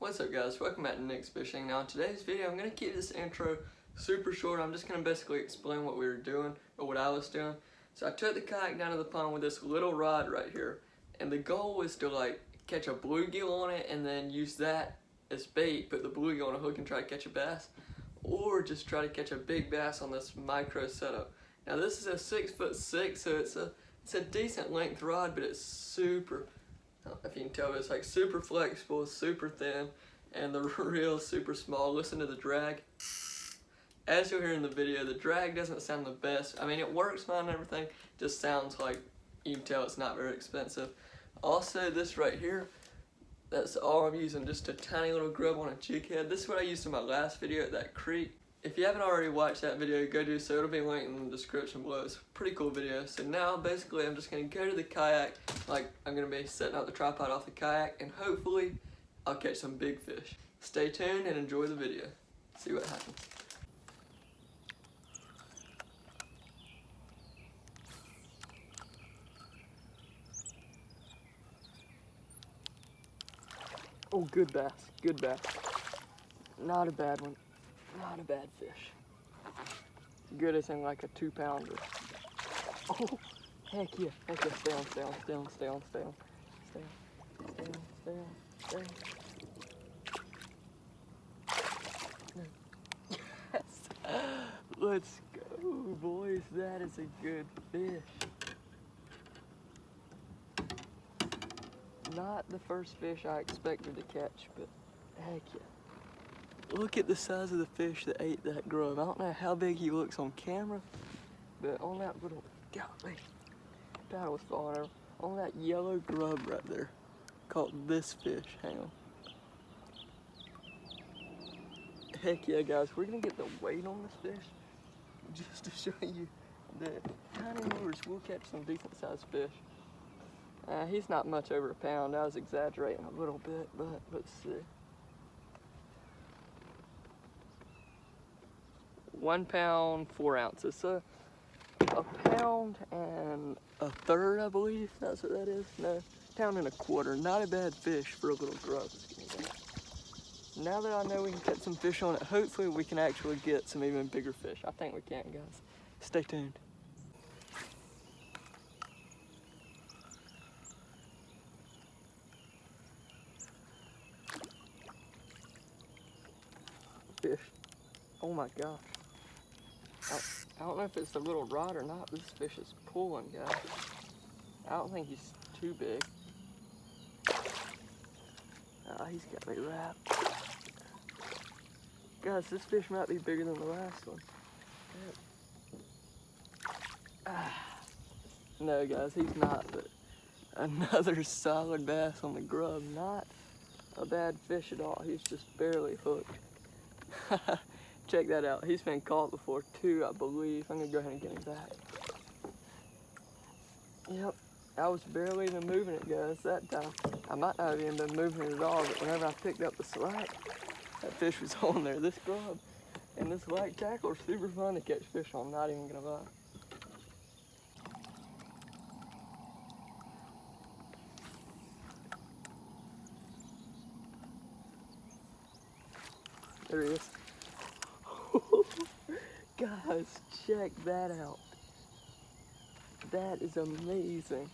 What's up guys, welcome back to Nick's Fishing. Now in today's video I'm going to keep this intro super short. I'm just going to basically explain what we were doing, or what I was doing. So I took the kayak down to the pond with this little rod right here, and the goal was to like catch a bluegill on it and then use that as bait, put the bluegill on a hook and try to catch a bass, or just try to catch a big bass on this micro setup. Now this is a 6'6", so it's a decent length rod, but it's super, I don't know if you can tell, it's like super flexible, super thin, and the reel super small. Listen to the drag. As you'll hear in the video, the drag doesn't sound the best. I mean, it works fine and everything, just sounds like, you can tell it's not very expensive. Also, this right here, that's all I'm using, just a tiny little grub on a jig head. This is what I used in my last video at that creek. If you haven't already watched that video, go do so. It'll be linked in the description below. It's a pretty cool video. So now, basically, I'm just going to go to the kayak. Like, I'm going to be setting up the tripod off the kayak, and hopefully, I'll catch some big fish. Stay tuned and enjoy the video. See what happens. Oh, good bass. Good bass. Not a bad one. Not a bad fish. Good as in like a 2-pounder. Oh, heck yeah. Heck yeah. Stay on, stay on, stay on, stay on, stay on. Stay on, stay on, stay on, stay on. Yes. Let's go, boys. That is a good fish. Not the first fish I expected to catch, but heck yeah. Look at the size of the fish that ate that grub. I don't know how big he looks on camera, but on that little, golly, paddle was falling over. On that yellow grub right there, caught this fish. Hang on. Heck yeah, guys, we're gonna get the weight on this fish just to show you that tiny lures will catch some decent sized fish. He's not much over a pound. I was exaggerating a little bit, but let's see. 1 pound, 4 ounces. So a pound and a third, I believe. That's what that is. No, pound and a quarter. Not a bad fish for a little grub. Now that I know we can catch some fish on it, hopefully we can actually get some even bigger fish. I think we can, guys. Stay tuned. Fish. Oh my gosh. I don't know if it's the little rod or not, but this fish is pulling, guys. I don't think he's too big. He's got me wrapped. Guys, this fish might be bigger than the last one. No, guys, he's not, but another solid bass on the grub. Not a bad fish at all. He's just barely hooked. Check that out. He's been caught before too, I believe. I'm gonna go ahead and get him back. Yep, I was barely even moving it, guys, that time. I might not have even been moving it at all, but whenever I picked up the slack, that fish was on there. This grub and this light tackle are super fun to catch fish on, not even gonna lie. There he is. Guys, check that out. That is amazing.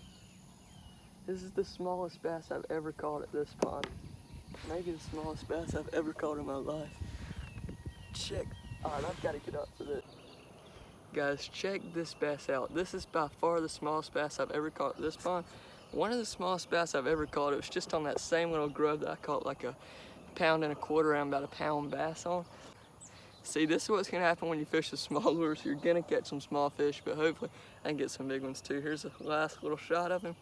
This is the smallest bass I've ever caught at this pond. Maybe the smallest bass I've ever caught in my life. Check. Alright, I've got to get up for this. Guys, check this bass out. This is by far the smallest bass I've ever caught at this pond. One of the smallest bass I've ever caught. It was just on that same little grub that I caught like a pound and a quarter and about a pound bass on. See, this is what's gonna happen when you fish the small lures. You're gonna catch some small fish, but hopefully I can get some big ones too. Here's the last little shot of him.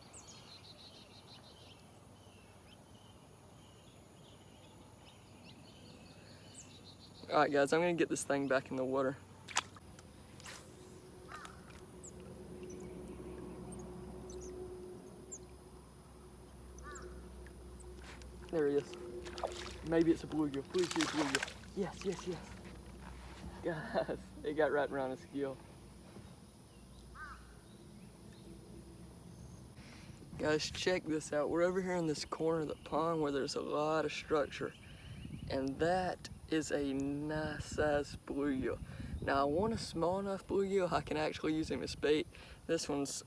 All right, guys, I'm gonna get this thing back in the water. There he is. Maybe it's a bluegill. Please be a bluegill. Yes, yes, yes. Guys, it got right around his gill. Guys, check this out. We're over here in this corner of the pond where there's a lot of structure. And that is a nice size bluegill. Now I want a small enough bluegill I can actually use him as bait. This one's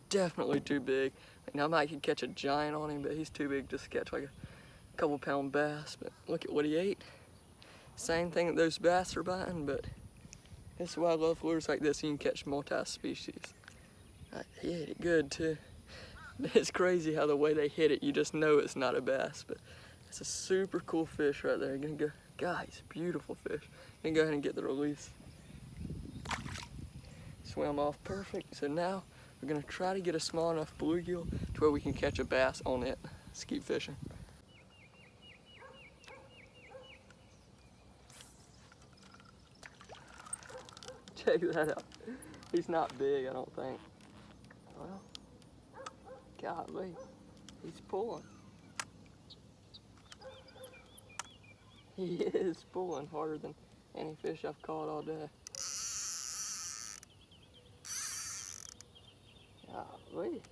definitely too big. Now I might could catch a giant on him, but he's too big just to catch like a couple pound bass. But look at what he ate. Same thing that those bass are biting, but that's why I love lures like this. You can catch multi-species. He ate it good too. It's crazy how the way they hit it, you just know it's not a bass, but it's a super cool fish right there. You're gonna go, guys, beautiful fish. I'm gonna go ahead and get the release. Swam off perfect. So now we're gonna try to get a small enough bluegill to where we can catch a bass on it. Let's keep fishing. Check that out. He's not big, I don't think. Well, golly, he's pulling. He is pulling harder than any fish I've caught all day. Golly.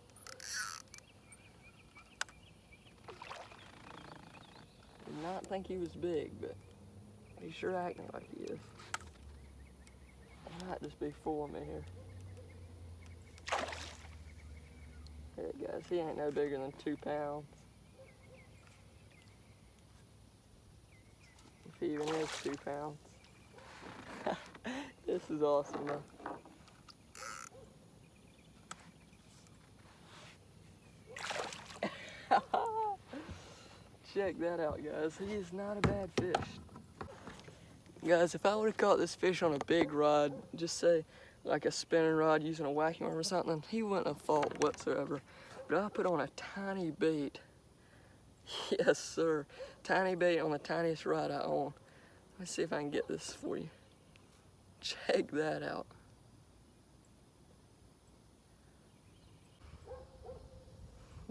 Did not think he was big, but he's sure acting like he is. He might just be fooling me here. Hey guys, he ain't no bigger than 2 pounds. If he even is 2 pounds. This is awesome though. Check that out, guys. He is not a bad fish. Guys, if I would have caught this fish on a big rod, just say like a spinning rod using a whacking worm or something, he wouldn't have fought whatsoever. But I put on a tiny bait. Yes, sir. Tiny bait on the tiniest rod I own. Let's see if I can get this for you. Check that out.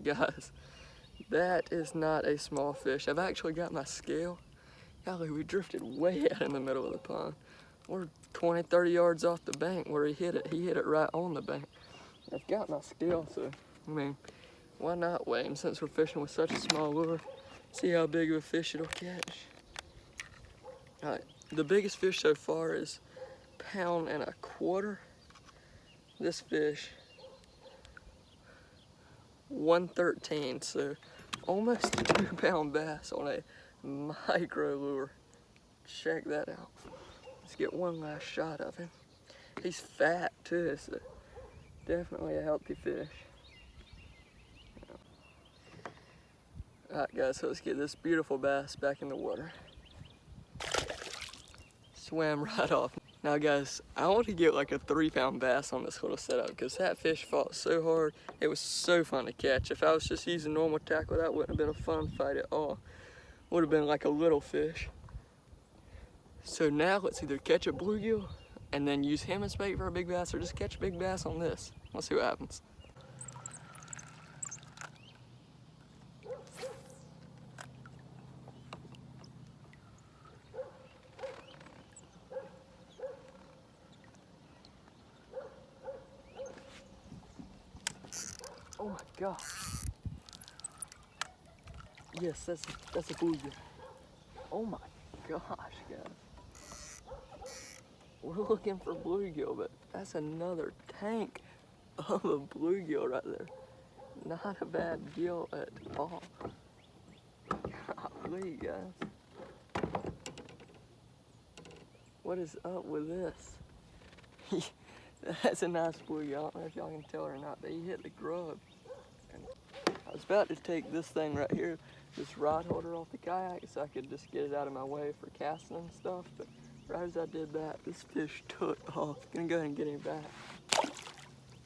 Guys, that is not a small fish. I've actually got my scale. Golly, we drifted way out in the middle of the pond. We're 20, 30 yards off the bank where he hit it. He hit it right on the bank. I've got my scale, so, I mean, why not weigh him since we're fishing with such a small lure? See how big of a fish it'll catch. All right, the biggest fish so far is 1.25 pounds. This fish, 113, so almost a 2 pound bass on a micro lure. Check that out. Let's get one last shot of him. He's fat too, so definitely a healthy fish. Alright guys, so let's get this beautiful bass back in the water. Swam right off. Now guys, I want to get like a 3 pound bass on this little setup because that fish fought so hard. It was so fun to catch. If I was just using normal tackle, that wouldn't have been a fun fight at all. Would have been like a little fish. So now let's either catch a bluegill and then use him as bait for a big bass, or just catch a big bass on this. Let's see what happens. Oh my God. Yes, that's a bluegill. Oh my gosh, guys. We're looking for bluegill, but that's another tank of a bluegill right there. Not a bad gill at all. Golly, guys. What is up with this? That's a nice bluegill. I don't know if y'all can tell or not, but he hit the grub. And I was about to take this thing right here, this rod holder off the kayak, so I could just get it out of my way for casting and stuff, but right as I did that, this fish took off. Gonna go ahead and get him back.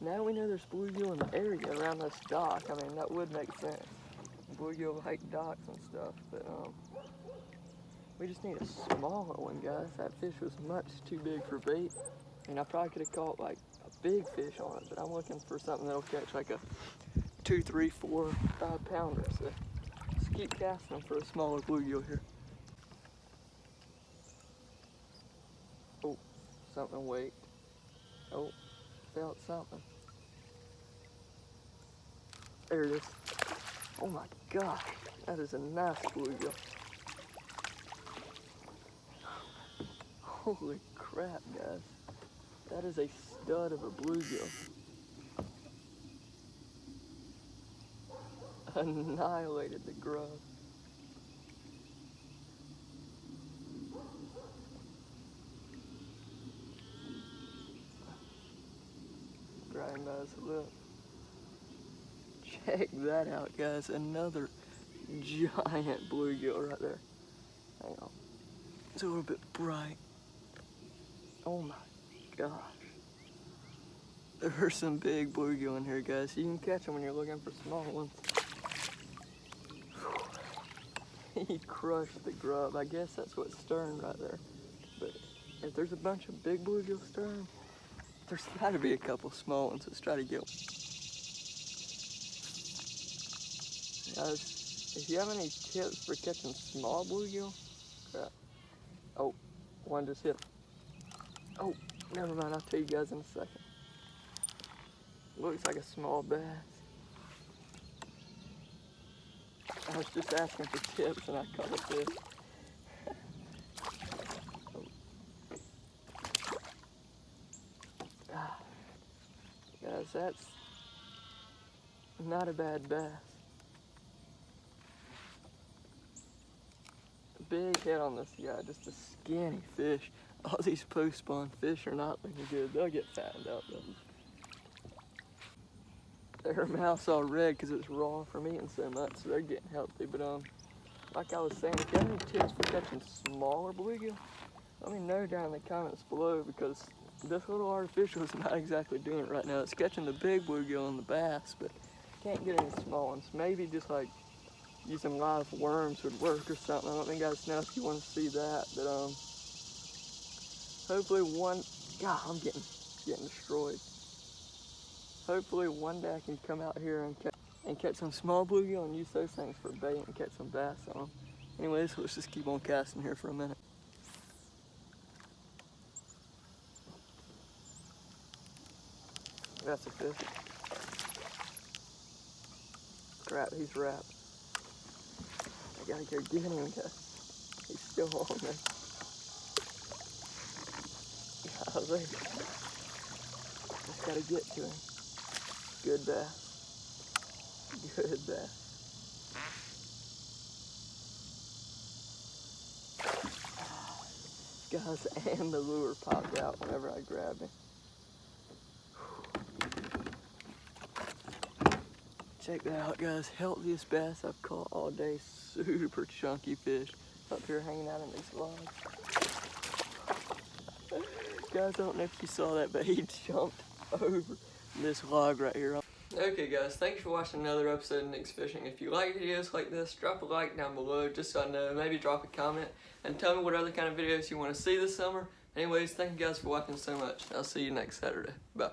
Now we know there's bluegill in the area around this dock. I mean, that would make sense. Bluegill like docks and stuff, but we just need a smaller one, guys. That fish was much too big for bait, and I probably could have caught like a big fish on it, but I'm looking for something that'll catch like a 2, 3, 4, 5 pounder. So let's keep casting them for a smaller bluegill here. Oh, something waked. Oh, felt something. There it is. Oh my gosh, that is a nice bluegill. Holy crap, guys. That is a stud of a bluegill. Annihilated the grub. Right by his lip. Check that out, guys. Another giant bluegill right there. Hang on. It's a little bit bright. Oh my gosh. There are some big bluegill in here, guys. You can catch them when you're looking for small ones. He crushed the grub. I guess that's what's stirring right there. But if there's a bunch of big bluegill stirring, there's got to be a couple small ones. Let's try to get one. Guys, if you have any tips for catching small bluegill, crap. Oh, one just hit. Oh, never mind. I'll tell you guys in a second. Looks like a small bass. I was just asking for tips and I caught a fish. Guys, that's not a bad bass. Big head on this guy, just a skinny fish. All these post-spawn fish are not looking good. They'll get fattened out though. Their mouth's all red because it's raw from eating so much, so they're getting healthy. But like I was saying, if you have any tips for catching smaller bluegill, let me know down in the comments below, because this little artificial is not exactly doing it right now. It's catching the big bluegill and the bass, but can't get any small ones. Maybe just like using live worms would work or something. I don't think you guys know if you want to see that, but hopefully God, I'm getting destroyed. Hopefully one day I can come out here and catch some small bluegill and use those things for bait and catch some bass on them. Anyways, let's just keep on casting here for a minute. That's a fish. Crap, he's wrapped. I gotta go get him, guys. He's still on there. Golly. Just gotta get to him. Good bass. Good bass. Guys, and the lure popped out whenever I grabbed him. Check that out, guys. Healthiest bass I've caught all day. Super chunky fish up here hanging out in these logs. Guys, I don't know if you saw that, but he jumped over this log right here. Okay guys, thanks for watching another episode of Nick's Fishing. If you like videos like this, drop a like down below just so I know. Maybe drop a comment and tell me what other kind of videos you want to see this summer. Anyways, thank you guys for watching so much. I'll see you next Saturday. Bye.